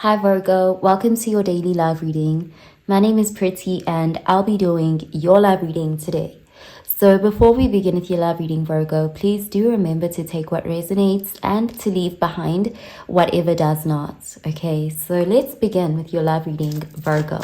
Hi Virgo, welcome to your daily live reading. My name is Pretty and I'll be doing your live reading today. So before we begin with your live reading, Virgo, please do remember to take what resonates and to leave behind whatever does not. Okay, so let's begin with your live reading, Virgo.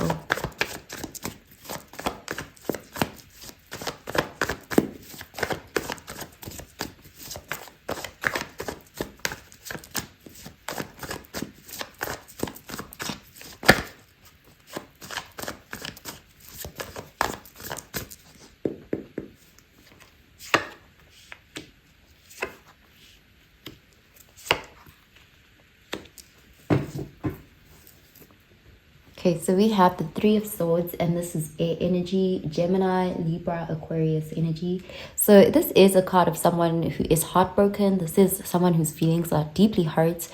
Okay, so we have the Three of Swords, and this is air energy, Gemini, Libra, Aquarius energy. So this is a card of someone who is heartbroken. This is someone whose feelings are deeply hurt.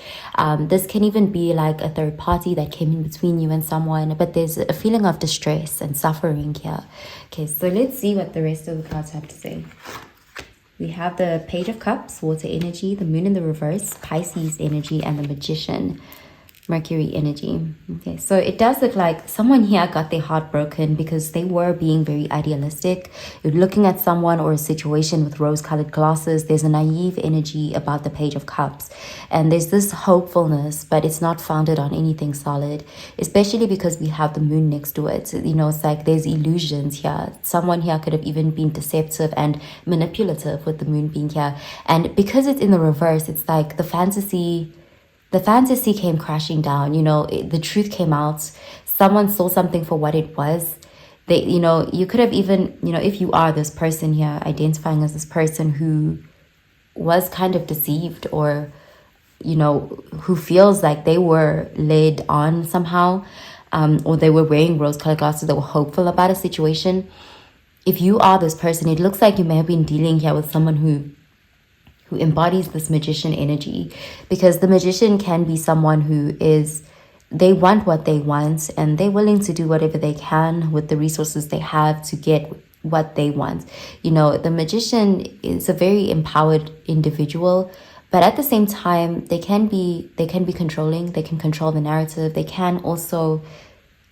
This can even be like a third party that came in between you and someone, but there's a feeling of distress and suffering here. Okay, so let's see what the rest of the cards have to say. We have the Page of Cups, water energy, the Moon in the reverse, Pisces energy, and the Magician, Mercury energy. Okay, so it does look like someone here got their heart broken because they were being very idealistic. You're looking at someone or a situation with rose-colored glasses. There's a naive energy about the Page of Cups. And there's this hopefulness, but it's not founded on anything solid, especially because we have the moon next to it. You know, it's like there's illusions here. Someone here could have even been deceptive and manipulative with the moon being here. And because it's in the reverse, it's like the fantasy came crashing down. You know, the truth came out. Someone saw something for what it was. They, you know, you could have even, you know, if you are this person here, identifying as this person who was kind of deceived, or, you know, who feels like they were led on somehow, or they were wearing rose-colored glasses, they were hopeful about a situation. If you are this person, it looks like you may have been dealing here with someone who embodies this magician energy, because the magician can be someone who is, they want what they want and they're willing to do whatever they can with the resources they have to get what they want. You know, the magician is a very empowered individual, but at the same time, they can be controlling. They can control the narrative. They can also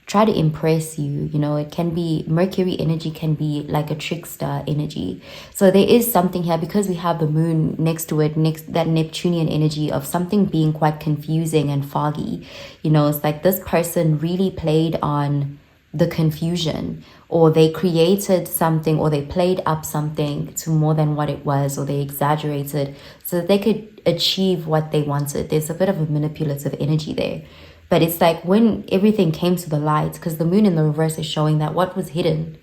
try to impress you. You know, it can be, Mercury energy can be like a trickster energy. So there is something here, because we have the moon next to it, that Neptunian energy of something being quite confusing and foggy. You know, it's like this person really played on the confusion, or they created something, or they played up something to more than what it was, or they exaggerated so that they could achieve what they wanted. There's a bit of a manipulative energy there. But it's like when everything came to the light, because the moon in the reverse is showing that what was hidden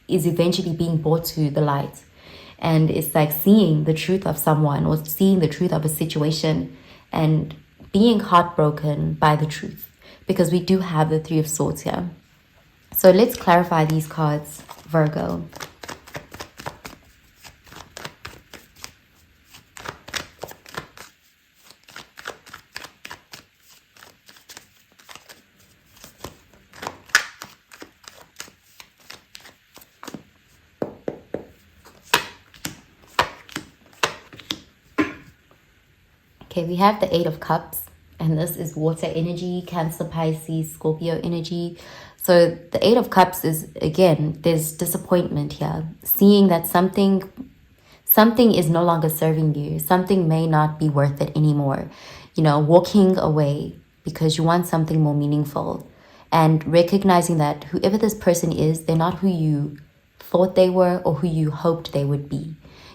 is eventually being brought to the light. And it's like seeing the truth of someone, or seeing the truth of a situation, and being heartbroken by the truth, because we do have the Three of Swords here. So let's clarify these cards, Virgo. Okay, we have the Eight of Cups, and this is water energy, Cancer, Pisces, Scorpio energy. So the Eight of Cups is, again, there's disappointment here. Seeing that something is no longer serving you. Something may not be worth it anymore. You know, walking away because you want something more meaningful. And recognizing that whoever this person is, they're not who you thought they were or who you hoped they would be.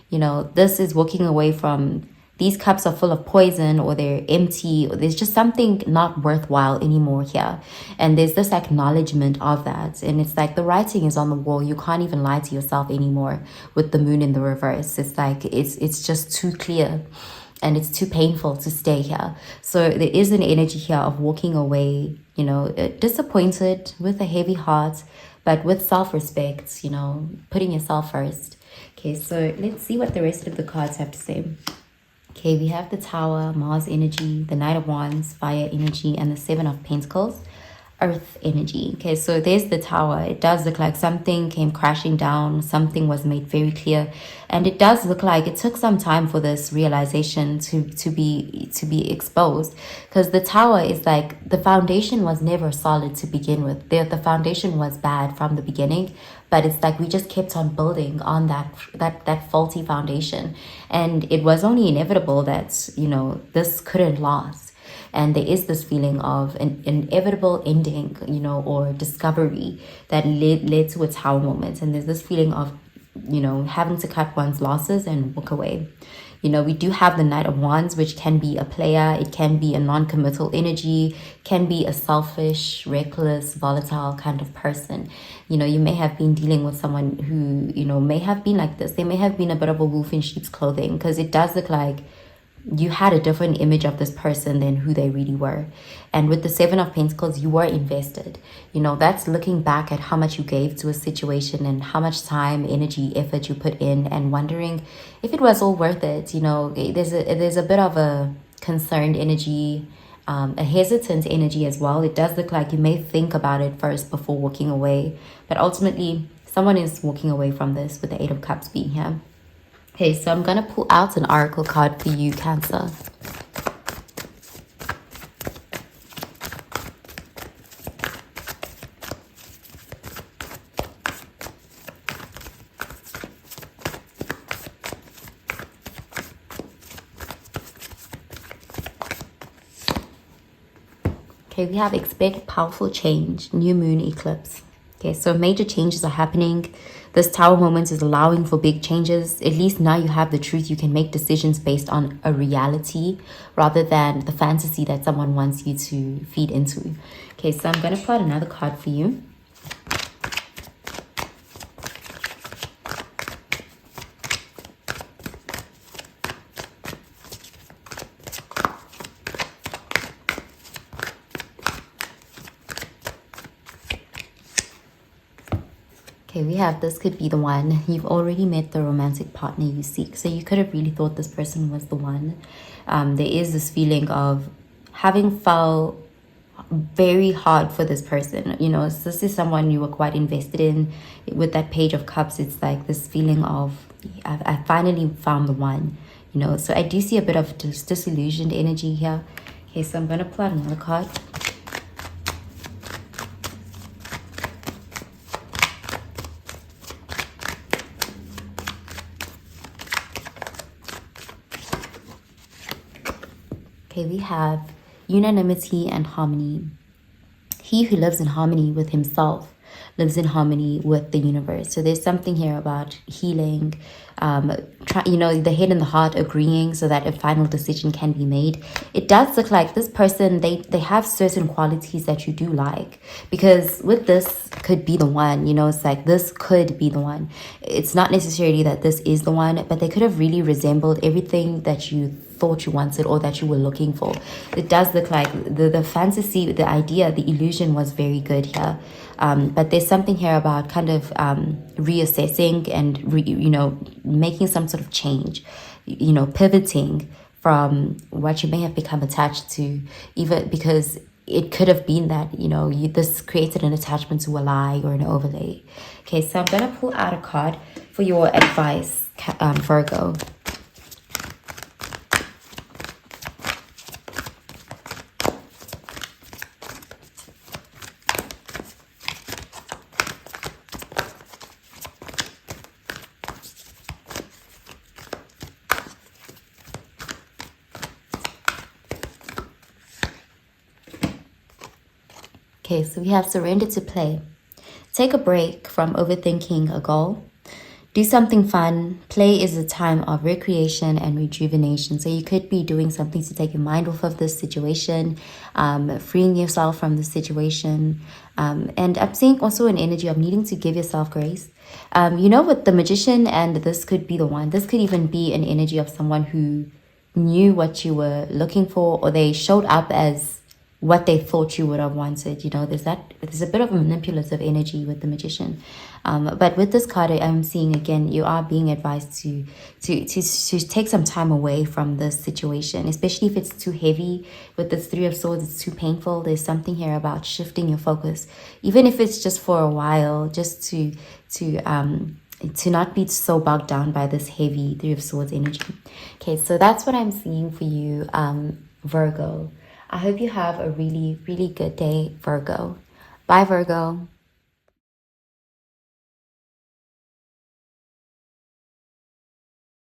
You know, this is walking away from, these cups are full of poison, or they're empty, or there's just something not worthwhile anymore here. And there's this acknowledgement of that. And it's like the writing is on the wall. You can't even lie to yourself anymore with the moon in the reverse. It's like, it's just too clear, and it's too painful to stay here. So there is an energy here of walking away, you know, disappointed, with a heavy heart, but with self-respect, you know, putting yourself first. Okay, so let's see what the rest of the cards have to say. Okay, we have the Tower, Mars energy, the Knight of Wands, fire energy, and the Seven of Pentacles. earth energy. Okay, so there's the tower. It does look like something came crashing down, something was made very clear, and it does look like it took some time for this realization to be exposed, because the tower is like the foundation was never solid to begin with. The foundation was bad from the beginning, but it's like we just kept on building on that faulty foundation, and it was only inevitable that, you know, this couldn't last. And there is this feeling of an inevitable ending, you know, or discovery that led to a tower moment. And there's this feeling of, you know, having to cut one's losses and walk away. You know, we do have the Knight of Wands, which can be a player, it can be a non-committal energy, can be a selfish, reckless, volatile kind of person. You know, you may have been dealing with someone who, you know, may have been like this. They may have been a bit of a wolf in sheep's clothing, because it does look like you had a different image of this person than who they really were. And with the Seven of Pentacles, you were invested. You know, that's looking back at how much you gave to a situation and how much time, energy, effort you put in, and wondering if it was all worth it. You know, there's a bit of a concerned energy, a hesitant energy as well. It does look like you may think about it first before walking away, but ultimately someone is walking away from this with the Eight of Cups being here. Okay, so I'm going to pull out an oracle card for you, Cancer. Okay, we have expect powerful change, new moon eclipse. Okay, so major changes are happening. This tower moment is allowing for big changes. At least now you have the truth. You can make decisions based on a reality rather than the fantasy that someone wants you to feed into. Okay, so I'm going to pull out another card for you. Okay, we have this could be the one. You've already met the romantic partner you seek. So you could have really thought this person was the one. There is this feeling of having felt very hard for this person. You know, this is someone you were quite invested in. With that Page of Cups, it's like this feeling of, I finally found the one. You know, so I do see a bit of disillusioned energy here. Okay, so I'm going to pull out another card. Okay, we have unanimity and harmony. He who lives in harmony with himself lives in harmony with the universe. So there's something here about healing, you know, the head and the heart agreeing so that a final decision can be made. It does look like this person, they have certain qualities that you do like, because with this could be the one, you know, it's like this could be the one. It's not necessarily that this is the one, but they could have really resembled everything that you thought you wanted or that you were looking for. It does look like the fantasy, the idea, the illusion was very good here. But there's something here about kind of reassessing and, you know, making some sort of change, you know, pivoting from what you may have become attached to, even because it could have been that, you know, this created an attachment to a lie or an overlay. Okay, so I'm going to pull out a card for your advice, Virgo. Okay, so we have surrender to play. Take a break from overthinking a goal. Do something fun. Play is a time of recreation and rejuvenation. So you could be doing something to take your mind off of this situation, freeing yourself from the situation. And I'm seeing also an energy of needing to give yourself grace. You know, with the Magician, and this could be the one. This could even be an energy of someone who knew what you were looking for, or they showed up as what they thought you would have wanted. You know, there's a bit of manipulative energy with the Magician. But with this card, I'm seeing again, you are being advised to take some time away from this situation, especially if it's too heavy. With this Three of Swords, it's too painful. There's something here about shifting your focus, even if it's just for a while, just to not be so bogged down by this heavy Three of Swords energy. Okay, so that's what I'm seeing for you, Virgo. I hope you have a really, really good day, Virgo. Bye, Virgo.